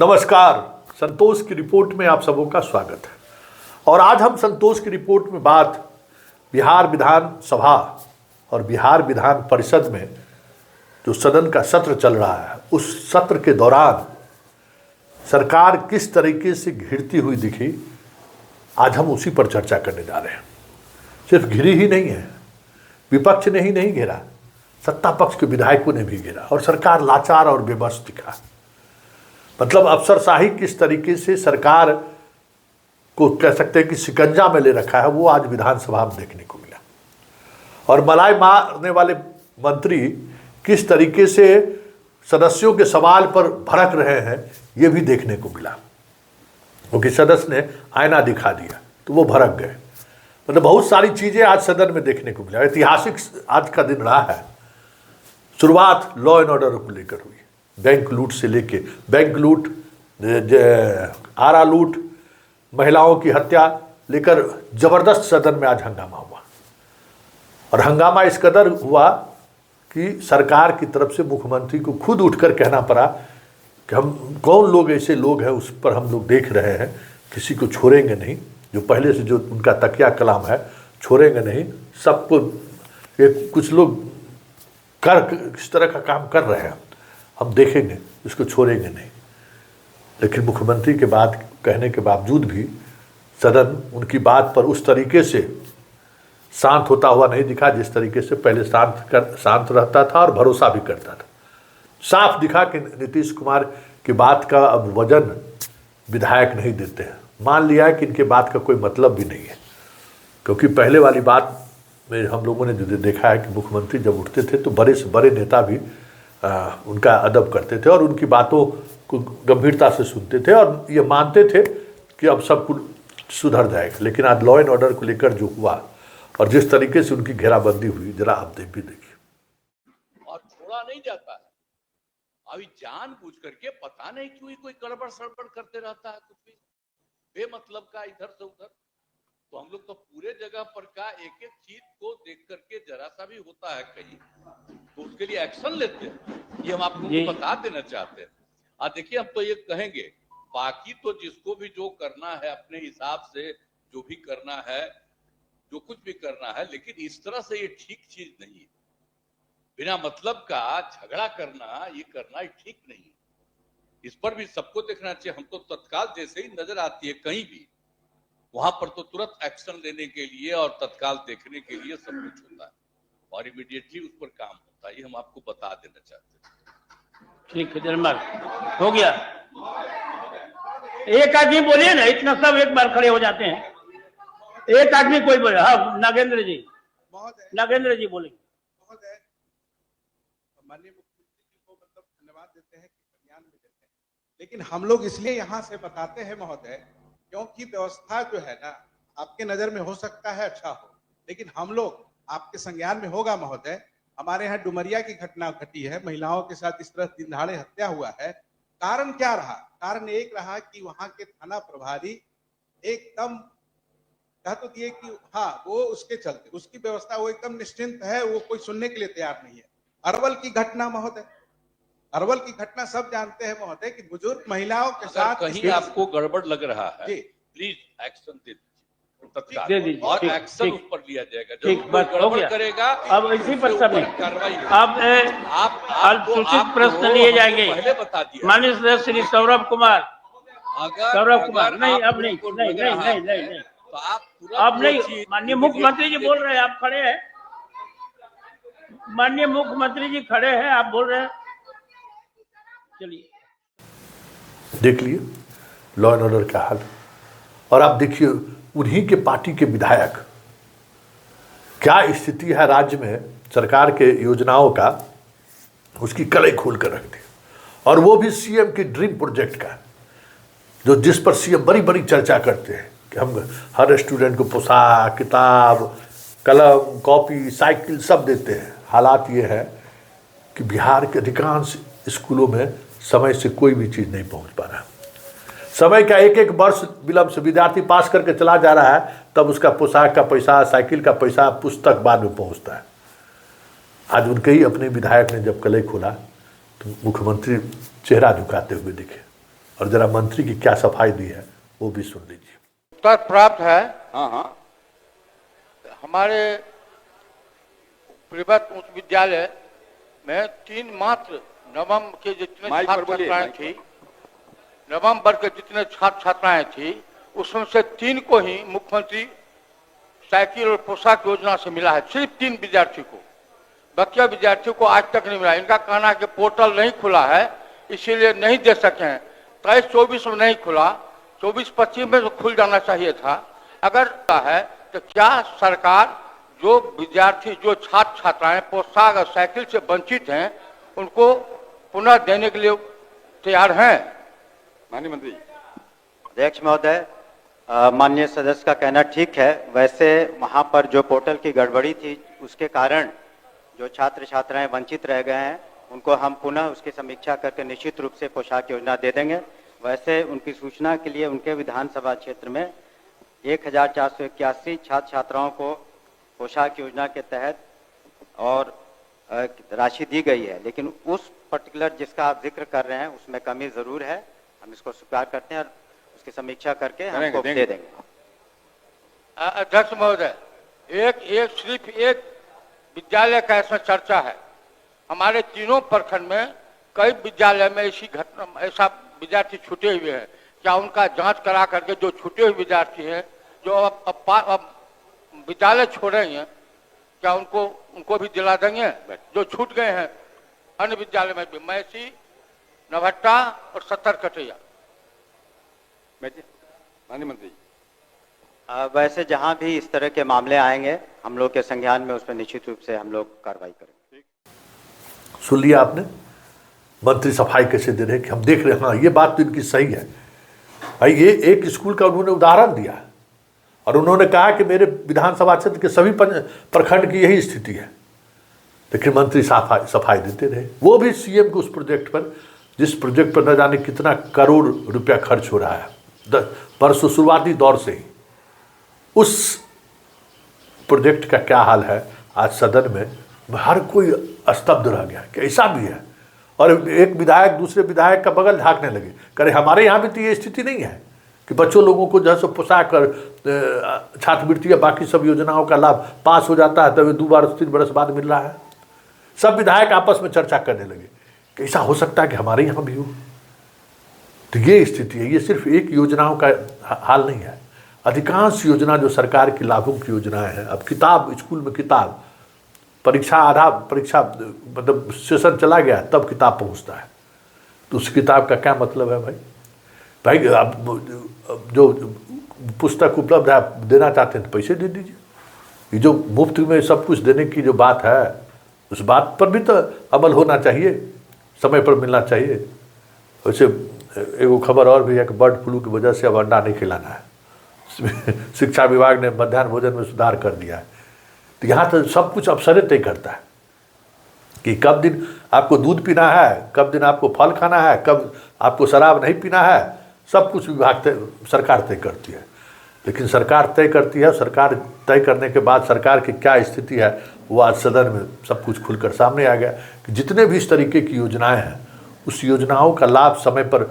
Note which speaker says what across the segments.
Speaker 1: नमस्कार, संतोष की रिपोर्ट में आप सबों का स्वागत है। और आज हम संतोष की रिपोर्ट में बात बिहार विधानसभा और बिहार विधान परिषद में जो सदन का सत्र चल रहा है, उस सत्र के दौरान सरकार किस तरीके से घिरती हुई दिखी, आज हम उसी पर चर्चा करने जा रहे हैं। सिर्फ घिरी ही नहीं है, विपक्ष ने ही नहीं घेरा, सत्ता पक्ष के विधायकों ने भी घेरा और सरकार लाचार और बेबस दिखा। मतलब अफसरशाही किस तरीके से सरकार को कह सकते हैं कि शिकंजा में ले रखा है, वो आज विधानसभा में देखने को मिला। और मलाई मारने वाले मंत्री किस तरीके से सदस्यों के सवाल पर भड़क रहे हैं, ये भी देखने को मिला, क्योंकि सदस्य ने आईना दिखा दिया तो वो भड़क गए। मतलब बहुत सारी चीज़ें आज सदन में देखने को मिला। ऐतिहासिक आज का दिन रहा है। शुरुआत लॉ एंड ऑर्डर को लेकर हुई, बैंक लूट से लेके बैंक लूट, आरा लूट, महिलाओं की हत्या लेकर जबरदस्त सदन में आज हंगामा हुआ। और हंगामा इस कदर हुआ कि सरकार की तरफ से मुख्यमंत्री को खुद उठकर कहना पड़ा कि हम कौन लोग ऐसे लोग हैं, उस पर हम लोग देख रहे हैं, किसी को छोड़ेंगे नहीं। जो पहले से जो उनका तकिया कलाम है, छोड़ेंगे नहीं सबको। ये कुछ लोग किस तरह का काम कर रहे हैं, हम देखेंगे, इसको छोड़ेंगे नहीं। लेकिन मुख्यमंत्री के बात कहने के बावजूद भी सदन उनकी बात पर उस तरीके से शांत होता हुआ नहीं दिखा जिस तरीके से पहले शांत रहता था और भरोसा भी करता था। साफ दिखा कि नीतीश कुमार की बात का अब वजन विधायक नहीं देते हैं। मान लिया है कि इनके बात का कोई मतलब भी नहीं है, क्योंकि पहले वाली बात में हम लोगों ने जो देखा है कि मुख्यमंत्री जब उठते थे तो बड़े से बड़े नेता भी उनका अदब करते थे और उनकी बातों को गंभीरता से सुनते थे और ये मानते थे कि अब सब कुछ सुधर जाएगा। लेकिन आज लॉ एंड ऑर्डर को लेकर जो हुआ और जिस तरीके से उनकी घेराबंदी हुई, जरा आप भी देखिए।
Speaker 2: और छोड़ा नहीं जाता है। अभी जानबूझ करके पता नहीं क्यों कोई गड़बड़ सड़बड़ करते रहता है, कुछ भी बेमतलब का इधर से उधर। तो हम लोग तो पूरे जगह पर का एक एक चीज को देख करके जरा सा भी होता है कहीं तो उसके लिए एक्शन लेते हैं। ये हम आपको बता देना चाहते हैं। देखिए, हम तो ये कहेंगे, बाकी तो जिसको भी जो करना है अपने हिसाब से जो भी करना है, जो कुछ भी करना है, लेकिन इस तरह से ये ठीक चीज नहीं है। बिना मतलब का झगड़ा करना, ये करना ठीक नहीं है। इस पर भी सबको देखना चाहिए। हम तो तत्काल जैसे ही नजर आती है कहीं भी, वहां पर तो तुरंत एक्शन लेने के लिए और तत्काल देखने के लिए सब कुछ होता है और इमीडिएटली उस पर काम होता है। ये हम आपको बता देना चाहते हैं।
Speaker 3: ठीक है, धन्यवाद। हो गया। एक आदमी बोलिए ना, इतना सब एक बार खड़े हो जाते हैं। एक आदमी कोई बोले। हाँ, नागेंद्र जी, नागेंद्र जी बोलेंगे।
Speaker 4: माननीय मुख्यमंत्री जी को मतलब धन्यवाद देते हैं कि बयान में देते हैं, लेकिन हम लोग इसलिए यहाँ से बताते हैं महोदय, क्योंकि व्यवस्था जो है ना, आपके नजर में हो सकता है अच्छा हो, लेकिन हम लोग आपके संज्ञान में होगा महोदय। हमारे यहाँ डुमरिया की घटना घटी है, महिलाओं के साथ इस तरह दिन दहाड़े हत्या हुआ है। कारण क्या रहा? कारण एक रहा कि वहां के थाना प्रभारी एकदम कह तो दिए कि हाँ, वो उसके चलते उसकी व्यवस्था वो एकदम निश्चिंत है, वो कोई सुनने के लिए तैयार नहीं है। अरवल की घटना महोदय, अरवल की घटना सब जानते हैं महोदय कि बुजुर्ग महिलाओं के साथ
Speaker 2: कहीं आपको गड़बड़ लग रहा है, प्लीज एक्शन दे दीजिए और एक्शन उस पर लिया जाएगा।
Speaker 3: ठीक, बस हो गया।
Speaker 2: करेगा
Speaker 3: अब इसी पर सब
Speaker 2: कार्रवाई।
Speaker 3: अब सूचित प्रश्न लिए जाएंगे।
Speaker 2: पहले बता दिया
Speaker 3: माननीय सदस्य श्री सौरभ कुमार।
Speaker 2: अगर
Speaker 3: नहीं, अब नहीं, नहीं,
Speaker 2: तो आप
Speaker 3: अब नहीं। माननीय मुख्यमंत्री जी बोल रहे हैं, आप खड़े हैं। माननीय मुख्यमंत्री जी खड़े हैं, आप बोल रहे हैं। चलिए,
Speaker 1: देख लिए लॉ एंड ऑर्डर का हाल। और आप देखिए उन्हीं के पार्टी के विधायक, क्या स्थिति है राज्य में सरकार के योजनाओं का, उसकी कलई खोल कर रख दी। और वो भी सीएम की ड्रीम प्रोजेक्ट का, जो जिस पर सीएम बड़ी बड़ी चर्चा करते हैं कि हम हर स्टूडेंट को पोशाक, किताब, कलम, कॉपी, साइकिल सब देते हैं। हालात ये है कि बिहार के अधिकांश स्कूलों में समय से कोई भी चीज़ नहीं पहुंच पा रहा। समय का एक एक वर्ष विलंब से विद्यार्थी पास करके चला जा रहा है, तब उसका पोशाक का पैसा, साइकिल का पैसा, पुस्तक बाद में पहुंचता है। आज उनके ही अपने विधायक ने जब कलई खोला तो मुख्यमंत्री चेहरा झुकाते हुए दिखे और जरा मंत्री की क्या सफाई दी है वो भी सुन लीजिए।
Speaker 5: उत्तर प्राप्त है। हाँ, हमारे प्रिवत उच्च विद्यालय में 3 मात्र नवम के जितने छात्र छात्राएं थी, नवम वर्ग के जितने छात्र छात्राएं थी, उसमें से 3 को ही मुख्यमंत्री साइकिल और पोशाक योजना से मिला है। सिर्फ 3 विद्यार्थी को, बाकी विद्यार्थियों को आज तक नहीं मिला। इनका कहना है कि पोर्टल नहीं खुला है इसीलिए नहीं दे सके हैं। 23-24 में नहीं खुला, 24-25 में तो खुल जाना चाहिए था। अगर है तो क्या सरकार जो विद्यार्थी, जो छात्र छात्राएं पोशाक और साइकिल से वंचित हैं, उनको पुनः देने के लिए तैयार हैं?
Speaker 6: माननीय मंत्री। अध्यक्ष महोदय, माननीय सदस्य का कहना ठीक है। वैसे वहां पर जो पोर्टल की गड़बड़ी थी उसके कारण जो छात्र छात्राएं वंचित रह गए हैं, उनको हम पुनः उसकी समीक्षा करके निश्चित रूप से पोशाक योजना दे देंगे। वैसे उनकी सूचना के लिए उनके विधानसभा क्षेत्र में 1481 छात्र छात्राओं को पोशाक योजना के तहत और राशि दी गई है, लेकिन उस पर्टिकुलर जिसका आप जिक्र कर रहे हैं उसमें कमी जरूर है। हम इसको स्वीकार करते हैं और उसकी समीक्षा करके हमको दे देंगे।
Speaker 5: अध्यक्ष महोदय, सिर्फ एक विद्यालय का इसमें चर्चा है। हमारे तीनों प्रखंड में कई विद्यालय में ऐसा विद्यार्थी छूटे हुए हैं। क्या उनका जांच करा करके जो छूटे हुए विद्यार्थी हैं, जो अब विद्यालय छोड़ रहे हैं, क्या उनको भी दिला देंगे जो छूट गए हैं अन्य विद्यालय में भी? मैसी, नवट्टा और 70 कटैया।
Speaker 6: माननीय मंत्री। वैसे जहां भी इस तरह के मामले आएंगे हम लोग के संज्ञान में उस पर निश्चित रूप से हम लोग कार्रवाई करेंगे।
Speaker 1: सुन लिया आपने, मंत्री सफाई कैसे दे रहे हैं कि हम देख रहे हैं। हाँ, ये बात तो इनकी सही है भाई। ये एक स्कूल का उन्होंने उदाहरण दिया और उन्होंने कहा कि मेरे विधानसभा क्षेत्र के सभी प्रखंड की यही स्थिति है, लेकिन मंत्री सफाई देते रहे। वो भी सीएम के उस प्रोजेक्ट पर, जिस प्रोजेक्ट पर न जाने कितना करोड़ रुपया खर्च हो रहा है परसों शुरुआती दौर से ही। उस प्रोजेक्ट का क्या हाल है आज सदन में हर कोई स्तब्ध रह गया कि ऐसा भी है। और एक विधायक दूसरे विधायक का बगल ढांकने लगे, करे हमारे यहाँ भी तो ये स्थिति नहीं है कि बच्चों लोगों को जैसे पोशाक कर छात्रवृत्ति या बाकी सब योजनाओं का लाभ पास हो जाता है तब 2 बार 3 बरस बाद मिल रहा है। सब विधायक आपस में चर्चा करने लगे कि ऐसा हो सकता है कि हमारे यहाँ भी हो। तो ये स्थिति है। ये सिर्फ एक योजनाओं का हाल नहीं है, अधिकांश योजना जो सरकार की लाभों की योजनाएं हैं। अब किताब, स्कूल में किताब, परीक्षा मतलब सेशन चला गया तब किताब पहुंचता है, तो उस किताब का क्या मतलब है भाई? अब जो पुस्तक उपलब्ध है आप देना चाहते हैं तो पैसे दे दीजिए। ये जो मुफ्त में सब कुछ देने की जो बात है, उस बात पर भी तो अमल होना चाहिए, समय पर मिलना चाहिए। वैसे एगो खबर और भी है कि बर्ड फ्लू की वजह से अब अंडा नहीं खिलाना है। शिक्षा विभाग ने मध्याह्न भोजन में सुधार कर दिया है। तो यहाँ तो सब कुछ अवसरे तय करता है कि कब दिन आपको दूध पीना है, कब दिन आपको फल खाना है, कब आपको शराब नहीं पीना है, सब कुछ विभाग सरकार तय करती है। लेकिन सरकार तय करती है, सरकार तय करने के बाद सरकार की क्या स्थिति है वो आज सदन में सब कुछ खुलकर सामने आ गया कि जितने भी इस तरीके की योजनाएं हैं, उस योजनाओं का लाभ समय पर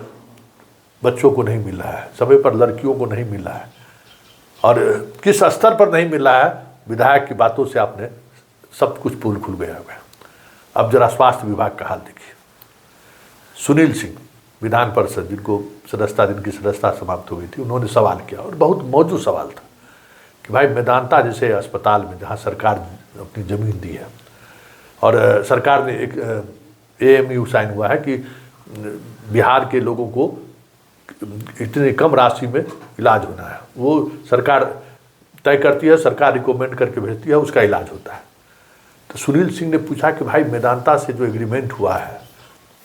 Speaker 1: बच्चों को नहीं मिल रहा है, समय पर लड़कियों को नहीं मिल रहा है, और किस स्तर पर नहीं मिल रहा है। विधायक की बातों से आपने सब कुछ पोल खुल गया है। अब जरा स्वास्थ्य विभाग का हाल देखिए। सुनील सिंह विधान परिषद, जिनको सदस्यता, जिनकी सदस्यता समाप्त हो गई थी, उन्होंने सवाल किया और बहुत मौजूद सवाल था कि भाई मेदांता जैसे अस्पताल में जहाँ सरकार अपनी ज़मीन दी है और सरकार ने एक AMU साइन हुआ है कि बिहार के लोगों को इतनी कम राशि में इलाज होना है, वो सरकार तय करती है, सरकार रिकमेंड करके भेजती है, उसका इलाज होता है। तो सुनील सिंह ने पूछा कि भाई मेदांता से जो एग्रीमेंट हुआ है,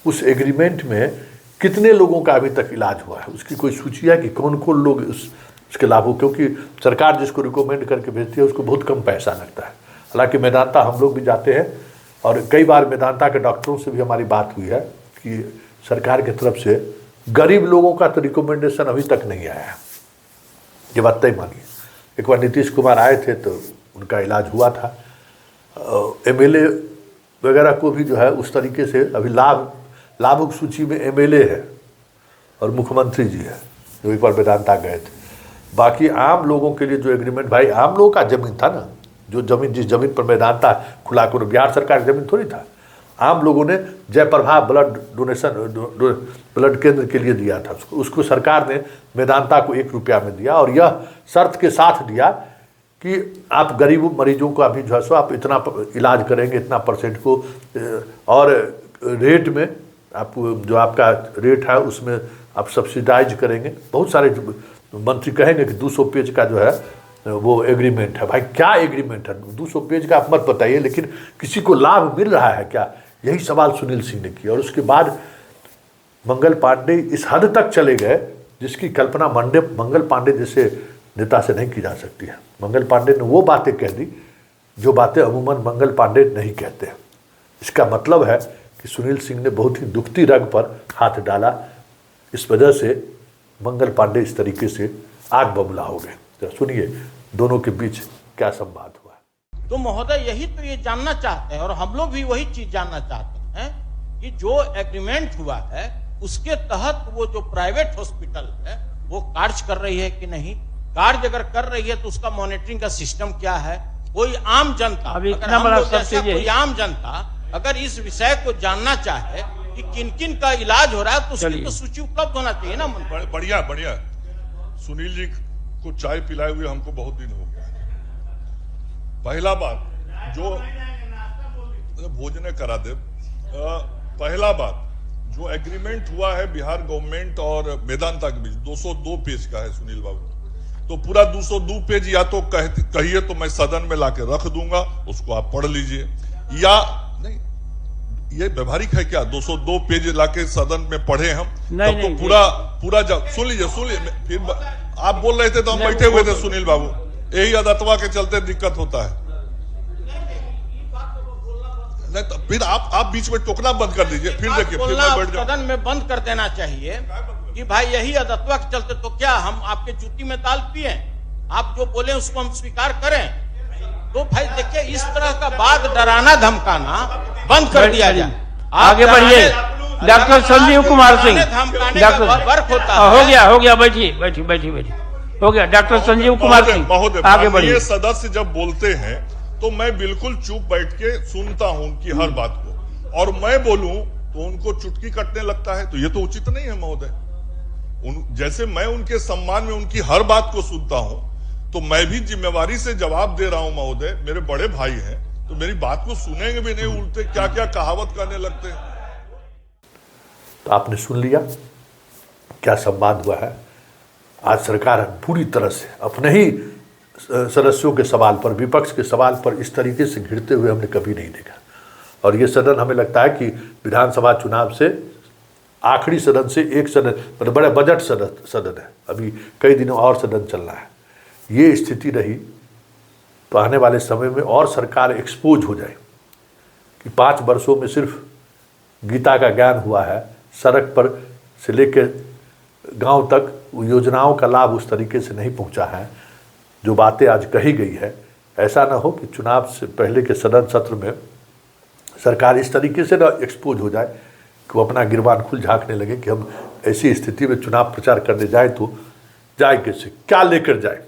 Speaker 1: उस एग्रीमेंट में कितने लोगों का अभी तक इलाज हुआ है, उसकी कोई सूची है कि कौन कौन लोग उसके लाभ हो? क्योंकि सरकार जिसको रिकमेंड करके भेजती है उसको बहुत कम पैसा लगता है। हालांकि मेदांता हम लोग भी जाते हैं और कई बार मेदांता के डॉक्टरों से भी हमारी बात हुई है कि सरकार की तरफ से गरीब लोगों का तो रिकमेंडेशन अभी तक नहीं आया है। ये बात तय मानिए। एक बार नीतीश कुमार आए थे तो उनका इलाज हुआ था। MLA वगैरह को भी जो है उस तरीके से अभी लाभुक सूची में MLA है और मुख्यमंत्री जी है जो एक बार वेदांता गए थे। बाकी आम लोगों के लिए जो एग्रीमेंट, भाई आम लोगों का जमीन था ना, जो जमीन जिस जमीन पर वेदांता खुला कर, बिहार सरकार की जमीन थोड़ी था, आम लोगों ने जयप्रभा ब्लड डोनेशन ब्लड केंद्र के लिए दिया था उसको सरकार ने वेदांता को 1 रुपया में दिया, और यह शर्त के साथ दिया कि आप गरीब मरीजों का भी जो है सो आप इतना इलाज करेंगे, इतना % को, और रेट में आप जो आपका रेट है उसमें आप सब्सिडाइज करेंगे। बहुत सारे मंत्री कहेंगे कि 200 पेज का जो है वो एग्रीमेंट है। भाई क्या एग्रीमेंट है? 200 पेज का आप मत बताइए, लेकिन किसी को लाभ मिल रहा है क्या? यही सवाल सुनील सिंह ने किया। और उसके बाद मंगल पांडे इस हद तक चले गए जिसकी कल्पना मंगल पांडे जैसे नेता से नहीं की जा सकती है। मंगल पांडे ने वो बातें कह दी जो बातें अमूमन मंगल पांडे नहीं कहते। इसका मतलब है कि सुनील सिंह ने बहुत ही दुखती रग पर हाथ डाला। इस वजह से मंगल पांडे इस तरीके से आग बबूला हो गए। तो सुनिए दोनों के बीच क्या संवाद हुआ।
Speaker 7: तो महोदय यही तो ये जानना चाहते हैं, और हम लोग भी वही चीज जानना चाहते हैं कि जो एग्रीमेंट हुआ है उसके तहत वो जो प्राइवेट हॉस्पिटल है वो कार्य कर रही है कि नहीं, कार्य अगर कर रही है तो उसका मॉनिटरिंग का सिस्टम क्या है। कोई आम जनता, अगर हम लोग जैसा कोई आम जनता अगर इस विषय को जानना चाहे कि किन किन का इलाज हो रहा है तो उसकी तो सूची उपलब्ध होना चाहिए ना।
Speaker 8: बढ़िया बढ़िया। सुनील जी को चाय पिलाए हुए हमको बहुत दिन हो गया। पहला बात जो भोजन करा दे, पहला बात जो एग्रीमेंट हुआ है बिहार गवर्नमेंट और वेदांता के बीच 202 पेज का है सुनील बाबू। तो पूरा 202 पेज या तो कहिए तो मैं सदन में लाके रख दूंगा, उसको आप पढ़ लीजिए, या नहीं ये व्यवहारिक है क्या 202 पेज लाके सदन में पढ़े हम? तब तो पूरा सुन लीजिए फिर आप बोल रहे थे तो हम बैठे हुए थे सुनील बाबू, यही अदत्वा के चलते दिक्कत होता है। नहीं तो फिर आप बीच में टोकना बंद कर दीजिए, फिर देखिए फिर मैं बैठ जाऊं।
Speaker 7: सदन में बंद कर देना चाहिए कि भाई यही अदत्वा के चलते, तो क्या हम आपके जूती में दाल पिए? आप जो बोले उसको हम स्वीकार करें? तो भाई देखिए इस तरह का बात डराना धमकाना बंद कर दिया जाए।
Speaker 3: आगे बढ़िए। डॉक्टर संजीव कुमार सिंह,
Speaker 7: वर्क होता
Speaker 3: है। हो गया बैठिए हो गया। डॉक्टर संजीव कुमार सिंह आगे बढ़िए।
Speaker 8: सदस्य जब बोलते हैं तो मैं बिल्कुल चुप बैठ के सुनता हूं उनकी हर बात को, और मैं बोलूं तो उनको चुटकी कटने लगता है, तो ये तो उचित नहीं है महोदय। जैसे मैं उनके सम्मान में उनकी हर बात को सुनता हूं तो मैं भी जिम्मेवारी से जवाब दे रहा हूं महोदय। मेरे बड़े भाई हैं तो मेरी बात को सुनेंगे भी नहीं, उल्टे क्या क्या कहावत करने लगते हैं।
Speaker 1: तो आपने सुन लिया क्या संवाद हुआ है। आज सरकार पूरी तरह से अपने ही सदस्यों के सवाल पर, विपक्ष के सवाल पर इस तरीके से घिरते हुए हमने कभी नहीं देखा। और ये सदन हमें लगता है कि विधानसभा चुनाव से आखिरी सदन से एक सदन, मतलब बड़ा बजट सदन है, अभी कई दिनों और सदन चल रहा है। ये स्थिति रही तो आने वाले समय में और सरकार एक्सपोज हो जाए कि 5 वर्षों में सिर्फ गीता का ज्ञान हुआ है, सड़क पर से लेकर गांव तक योजनाओं का लाभ उस तरीके से नहीं पहुंचा है जो बातें आज कही गई है। ऐसा ना हो कि चुनाव से पहले के सदन सत्र में सरकार इस तरीके से ना एक्सपोज हो जाए कि वो अपना गिरबान खुल झांकने लगे कि हम ऐसी स्थिति में चुनाव प्रचार करने जाए तो जाए कैसे, क्या लेकर जाए।